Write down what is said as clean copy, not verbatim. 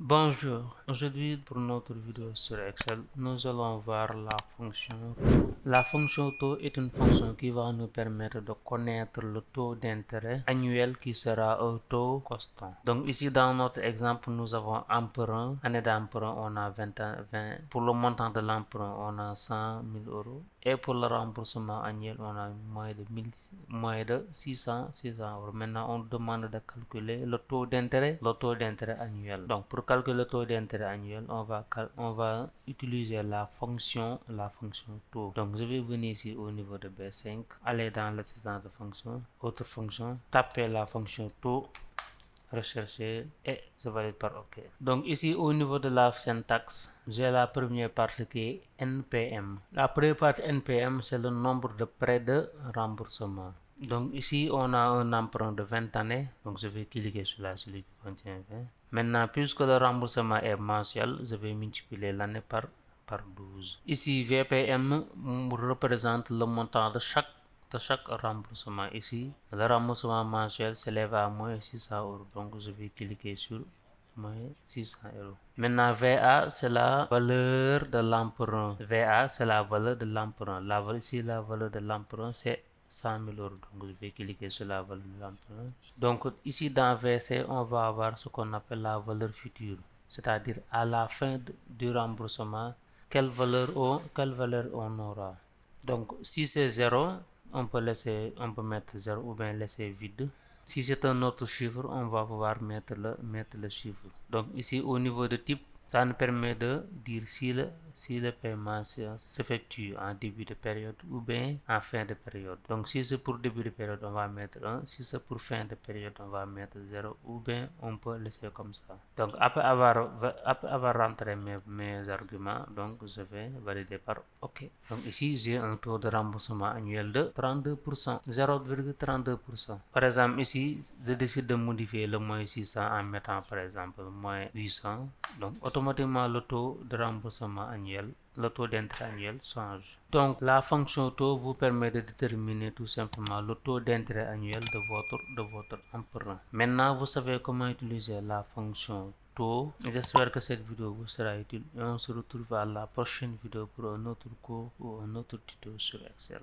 Bonjour, aujourd'hui pour notre vidéo sur Excel, nous allons voir la fonction taux. La fonction taux est une fonction qui va nous permettre de connaître le taux d'intérêt annuel qui sera un taux constant. Donc ici dans notre exemple, nous avons emprunt, année d'emprunt on a 20, pour le montant de l'emprunt on a 100 000 euros et pour le remboursement annuel on a moins de 600 euros. Maintenant on demande de calculer le taux d'intérêt annuel. Donc pour calculer le taux d'intérêt annuel, on va utiliser la fonction taux. Donc je vais venir ici au niveau de B5, aller dans l'assistant de fonction, autre fonction, taper la fonction taux, rechercher et je valide par OK. Donc ici au niveau de la syntaxe, j'ai la première partie qui est NPM. La première partie NPM, c'est le nombre de prêts de remboursement. Donc ici on a un emprunt de 20 années, donc je vais cliquer sur celui qui contient 20. Maintenant, puisque le remboursement est mensuel, je vais multiplier l'année par 12. Ici VPM représente le montant de chaque remboursement. Ici le remboursement mensuel s'élève à moins 600 euros, donc je vais cliquer sur moins 600 euros. Maintenant VA c'est la valeur de l'emprunt. VA c'est la valeur de l'emprunt. Ici la valeur de l'emprunt c'est 100 000 euros, donc je vais cliquer sur la valeur de l'emprunt. Donc ici dans VC on va avoir ce qu'on appelle la valeur future, c'est-à-dire à la fin du remboursement quelle valeur on aura. Donc si c'est 0, on peut mettre 0 ou bien laisser vide. Si c'est un autre chiffre, on va pouvoir mettre le chiffre. Donc ici au niveau de type, ça nous permet de dire si le paiement s'effectue en début de période ou bien en fin de période. Donc si c'est pour début de période, on va mettre 1. Si c'est pour fin de période, on va mettre 0 ou bien on peut laisser comme ça. Donc après avoir rentré mes arguments, donc je vais valider par OK. Donc ici j'ai un taux de remboursement annuel de 32%, 0,32%. Par exemple ici, je décide de modifier le moins 600 en mettant par exemple moins 800. Donc automatiquement le taux de remboursement annuel, le taux d'intérêt annuel change. Donc la fonction taux vous permet de déterminer tout simplement le taux d'intérêt annuel de votre emprunt. Maintenant vous savez comment utiliser la fonction taux. J'espère que cette vidéo vous sera utile et on se retrouve à la prochaine vidéo pour un autre cours ou un autre tuto sur Excel.